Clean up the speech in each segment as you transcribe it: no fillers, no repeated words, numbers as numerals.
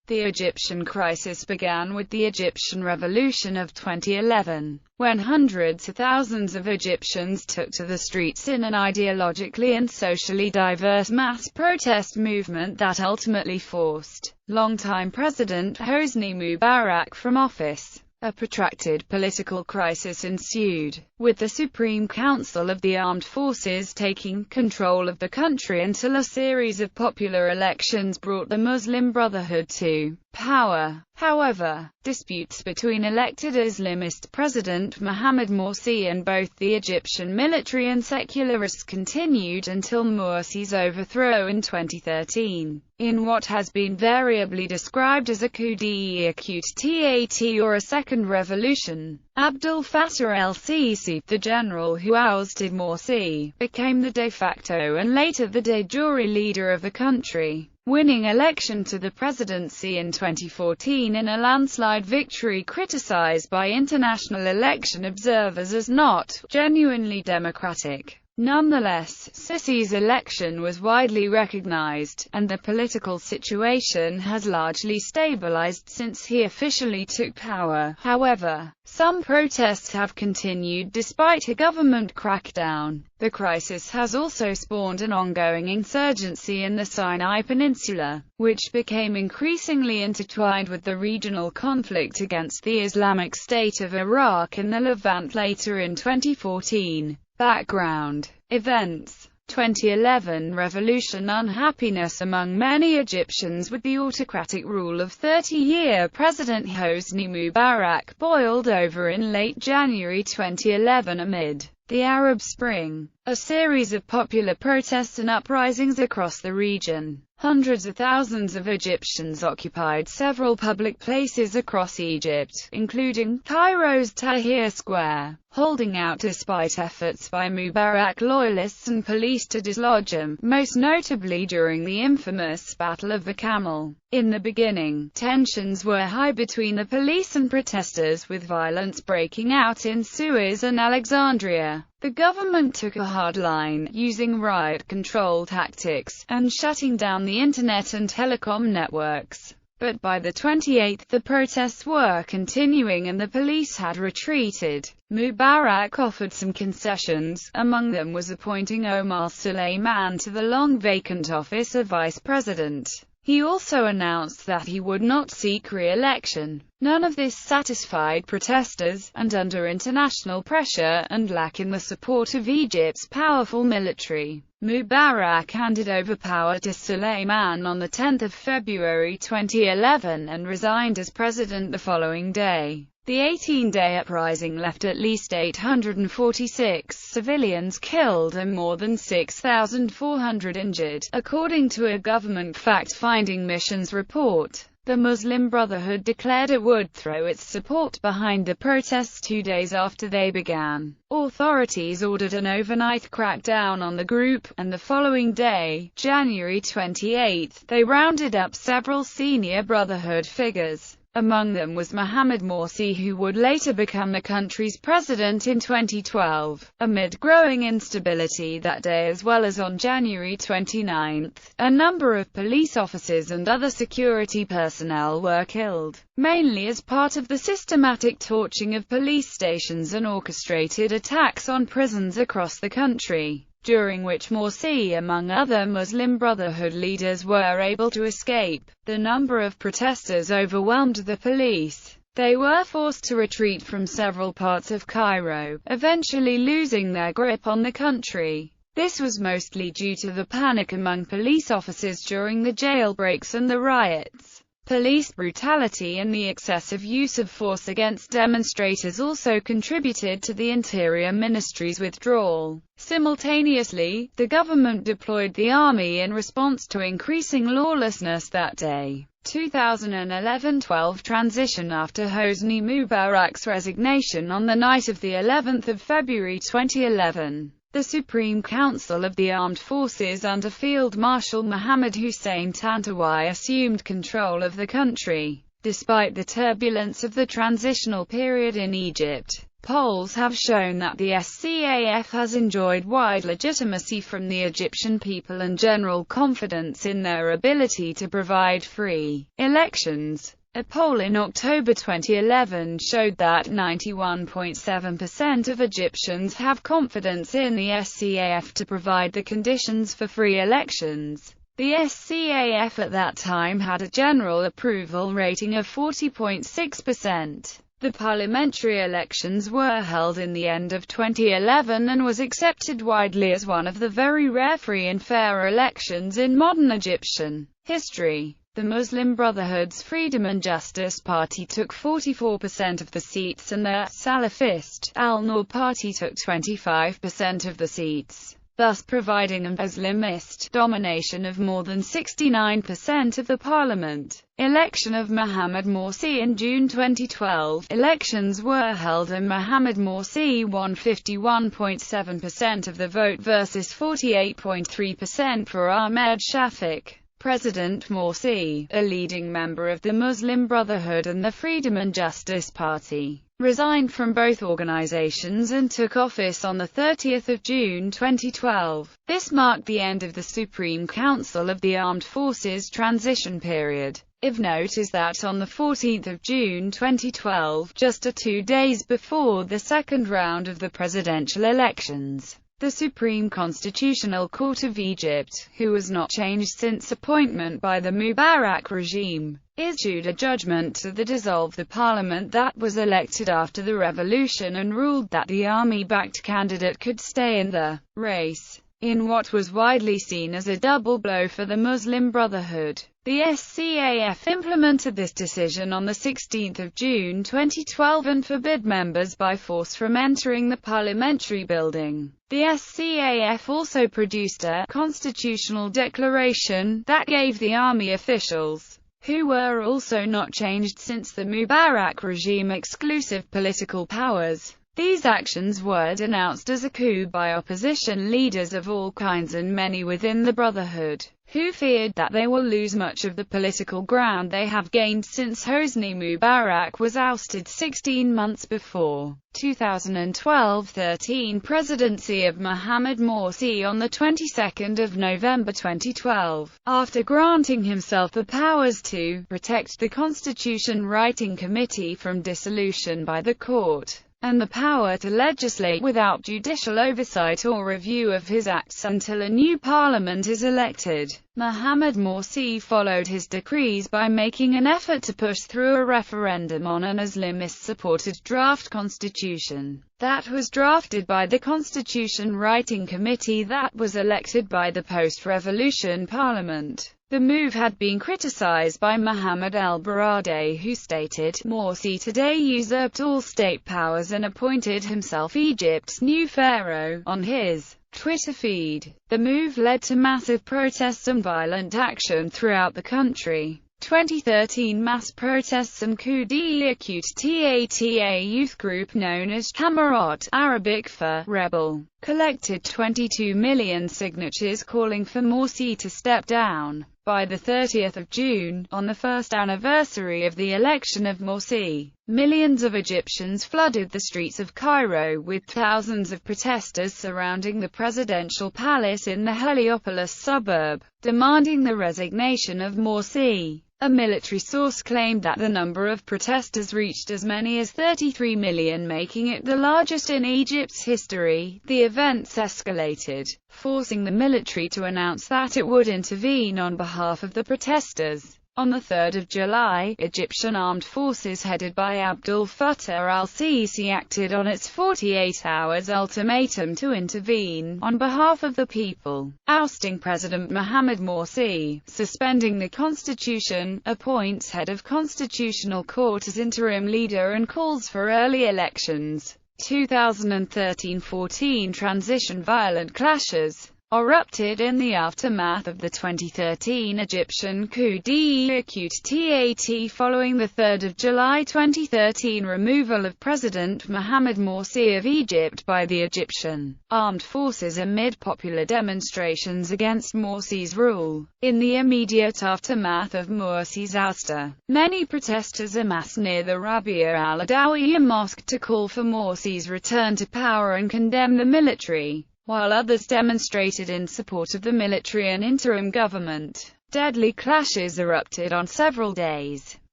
The Egyptian crisis began with the Egyptian Revolution of 2011, when hundreds of thousands of Egyptians took to the streets in an ideologically and socially diverse mass protest movement that ultimately forced longtime President Hosni Mubarak from office. A protracted political crisis ensued, with the Supreme Council of the Armed Forces taking control of the country until a series of popular elections brought the Muslim Brotherhood to power. However, disputes between elected Islamist President Mohamed Morsi and both the Egyptian military and secularists continued until Morsi's overthrow in 2013. In what has been variably described as a coup d'état or a second revolution, Abdel Fattah el-Sisi, the general who ousted Morsi, became the de facto and later the de jure leader of the country, winning election to the presidency in 2014 in a landslide victory criticized by international election observers as not genuinely democratic. Nonetheless, Sisi's election was widely recognized, and the political situation has largely stabilized since he officially took power. However, some protests have continued despite a government crackdown. The crisis has also spawned an ongoing insurgency in the Sinai Peninsula, which became increasingly intertwined with the regional conflict against the Islamic State of Iraq and the Levant later in 2014. Background events: 2011 revolution. Unhappiness among many Egyptians with the autocratic rule of 30-year President Hosni Mubarak boiled over in late January 2011 amid the Arab Spring, a series of popular protests and uprisings across the region. Hundreds of thousands of Egyptians occupied several public places across Egypt, including Cairo's Tahrir Square, holding out despite efforts by Mubarak loyalists and police to dislodge him, most notably during the infamous Battle of the Camel. In the beginning, tensions were high between the police and protesters, with violence breaking out in Suez and Alexandria. The government took a hard line, using riot control tactics, and shutting down the internet and telecom networks. But by the 28th, the protests were continuing and the police had retreated. Mubarak offered some concessions, among them was appointing Omar Suleiman to the long-vacant office of vice president. He also announced that he would not seek re-election. None of this satisfied protesters, and under international pressure, and lacking the support of Egypt's powerful military, Mubarak handed over power to Suleiman on 10 February 2011 and resigned as president the following day. The 18-day uprising left at least 846 civilians killed and more than 6,400 injured, according to a government fact-finding mission's report. The Muslim Brotherhood declared it would throw its support behind the protests 2 days after they began. Authorities ordered an overnight crackdown on the group, and the following day, January 28, they rounded up several senior Brotherhood figures. Among them was Mohamed Morsi, who would later become the country's president in 2012. Amid growing instability that day as well as on January 29, a number of police officers and other security personnel were killed, mainly as part of the systematic torching of police stations and orchestrated attacks on prisons across the country, during which Morsi, among other Muslim Brotherhood leaders, were able to escape. The number of protesters overwhelmed the police. They were forced to retreat from several parts of Cairo, eventually losing their grip on the country. This was mostly due to the panic among police officers during the jailbreaks and the riots. Police brutality and the excessive use of force against demonstrators also contributed to the Interior Ministry's withdrawal. Simultaneously, the government deployed the army in response to increasing lawlessness that day. 2011-12 transition. After Hosni Mubarak's resignation on the night of the 11th of February 2011, the Supreme Council of the Armed Forces under Field Marshal Mohammed Hussein Tantawai assumed control of the country. Despite the turbulence of the transitional period in Egypt, Polls have shown that the SCAF has enjoyed wide legitimacy from the Egyptian people and general confidence in their ability to provide free elections. A poll in October 2011 showed that 91.7% of Egyptians have confidence in the SCAF to provide the conditions for free elections. The SCAF at that time had a general approval rating of 40.6%. The parliamentary elections were held in the end of 2011 and was accepted widely as one of the very rare free and fair elections in modern Egyptian history. The Muslim Brotherhood's Freedom and Justice Party took 44% of the seats and the Salafist Al-Noor Party took 25% of the seats, thus providing an Islamist domination of more than 69% of the parliament. Election of Mohamed Morsi in June 2012. Elections were held and Mohamed Morsi won 51.7% of the vote versus 48.3% for Ahmed Shafik. President Morsi, a leading member of the Muslim Brotherhood and the Freedom and Justice Party, resigned from both organizations and took office on 30 June 2012. This marked the end of the Supreme Council of the Armed Forces transition period. Of note is that on 14 June 2012, just 2 days before the second round of the presidential elections, the Supreme Constitutional Court of Egypt, who was not changed since appointment by the Mubarak regime, issued a judgment to dissolve the parliament that was elected after the revolution and ruled that the army-backed candidate could stay in the race, in what was widely seen as a double blow for the Muslim Brotherhood. The SCAF implemented this decision on 16 June 2012 and forbid members by force from entering the parliamentary building. The SCAF also produced a constitutional declaration that gave the army officials, who were also not changed since the Mubarak regime, exclusive political powers. These actions were denounced as a coup by opposition leaders of all kinds and many within the Brotherhood, who feared that they will lose much of the political ground they have gained since Hosni Mubarak was ousted 16 months before. 2012-13 Presidency of Mohamed Morsi on the 22nd of November 2012. After granting himself the powers to protect the Constitution Writing Committee from dissolution by the court, and the power to legislate without judicial oversight or review of his acts until a new parliament is elected, Mohamed Morsi followed his decrees by making an effort to push through a referendum on an Islamist-supported draft constitution that was drafted by the Constitution Writing Committee that was elected by the post-revolution parliament. The move had been criticized by Mohammed El-Baradei, who stated, "Morsi today usurped all state powers and appointed himself Egypt's new pharaoh," on his Twitter feed. The move led to massive protests and violent action throughout the country. 2013 mass protests and coup d'état Tata youth group known as Hamarot, Arabic for rebel, collected 22 million signatures calling for Morsi to step down. By 30 June, on the first anniversary of the election of Morsi, millions of Egyptians flooded the streets of Cairo, with thousands of protesters surrounding the presidential palace in the Heliopolis suburb, demanding the resignation of Morsi. A military source claimed that the number of protesters reached as many as 33 million, making it the largest in Egypt's history. The events escalated, forcing the military to announce that it would intervene on behalf of the protesters. On 3 July, Egyptian armed forces headed by Abdel Fattah al-Sisi acted on its 48 hours ultimatum to intervene on behalf of the people, ousting President Mohamed Morsi, suspending the constitution, appoints head of Constitutional Court as interim leader and calls for early elections. 2013-14 transition violent clashes. erupted in the aftermath of the 2013 Egyptian coup d'état following the 3rd of July 2013 removal of President Mohamed Morsi of Egypt by the Egyptian armed forces amid popular demonstrations against Morsi's rule. In the immediate aftermath of Morsi's ouster, many protesters amassed near the Rabia al-Adawiya Mosque to call for Morsi's return to power and condemn the military, while others demonstrated in support of the military and interim government. Deadly clashes erupted on several days,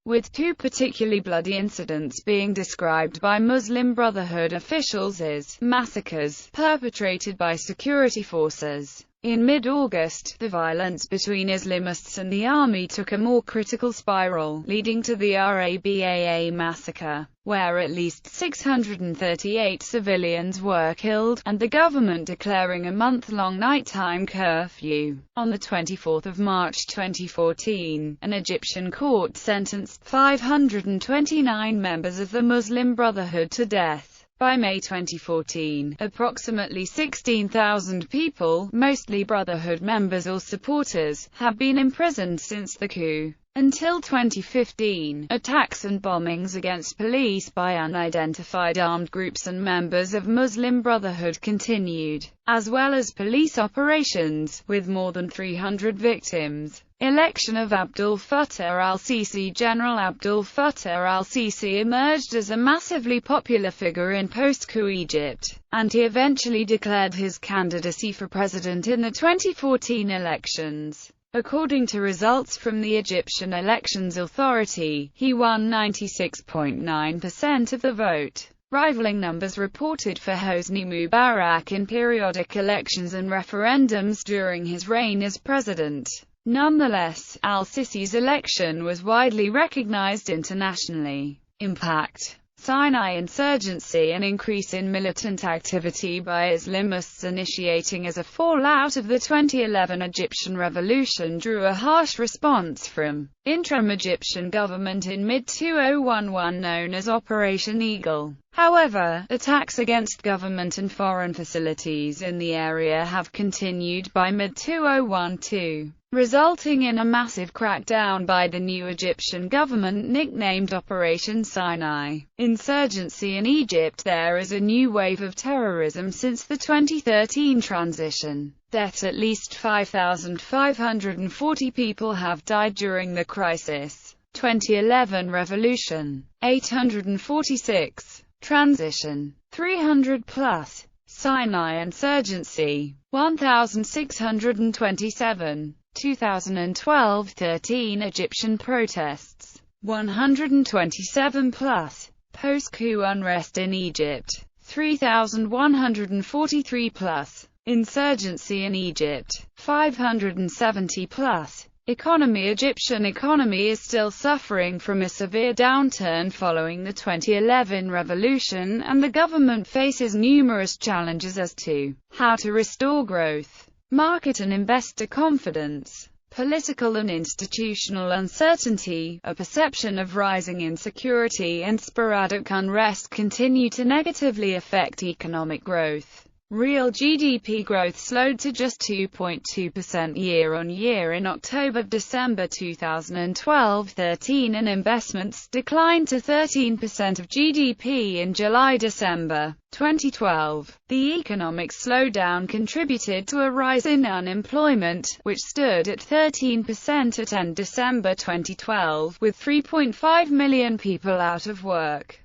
with two particularly bloody incidents being described by Muslim Brotherhood officials as massacres perpetrated by security forces. In mid-August, the violence between Islamists and the army took a more critical spiral, leading to the Rabaa massacre, where at least 638 civilians were killed, and the government declaring a month-long nighttime curfew. On 24 March 2014, an Egyptian court sentenced 529 members of the Muslim Brotherhood to death. By May 2014, approximately 16,000 people, mostly Brotherhood members or supporters, have been imprisoned since the coup. Until 2015, attacks and bombings against police by unidentified armed groups and members of Muslim Brotherhood continued, as well as police operations, with more than 300 victims. Election of Abdel Fattah al-Sisi. General Abdel Fattah al-Sisi emerged as a massively popular figure in post-coup Egypt, and he eventually declared his candidacy for president in the 2014 elections. According to results from the Egyptian Elections Authority, he won 96.9% of the vote, rivaling numbers reported for Hosni Mubarak in periodic elections and referendums during his reign as president. Nonetheless, al-Sisi's election was widely recognized internationally. Impact: Sinai insurgency. An increase in militant activity by Islamists initiating as a fallout of the 2011 Egyptian revolution drew a harsh response from interim Egyptian government in mid-2011 known as Operation Eagle. However, attacks against government and foreign facilities in the area have continued by mid-2012, resulting in a massive crackdown by the new Egyptian government nicknamed Operation Sinai. Insurgency in Egypt. There is a new wave of terrorism since the 2013 transition. Deaths: at least 5,540 people have died during the crisis. 2011 revolution, 846. Transition, 300 plus. Sinai insurgency, 1,627. 2012-13 Egyptian protests, 127 plus. Post-coup unrest in Egypt, 3,143 plus. Insurgency in Egypt, 570 plus. Economy. Egyptian economy is still suffering from a severe downturn following the 2011 revolution, and the government faces numerous challenges as to how to restore growth, market and investor confidence. Political and institutional uncertainty, a perception of rising insecurity and sporadic unrest continue to negatively affect economic growth. Real GDP growth slowed to just 2.2% year-on-year in October-December 2012-13, and investments declined to 13% of GDP in July-December 2012. The economic slowdown contributed to a rise in unemployment, which stood at 13% at end December 2012, with 3.5 million people out of work.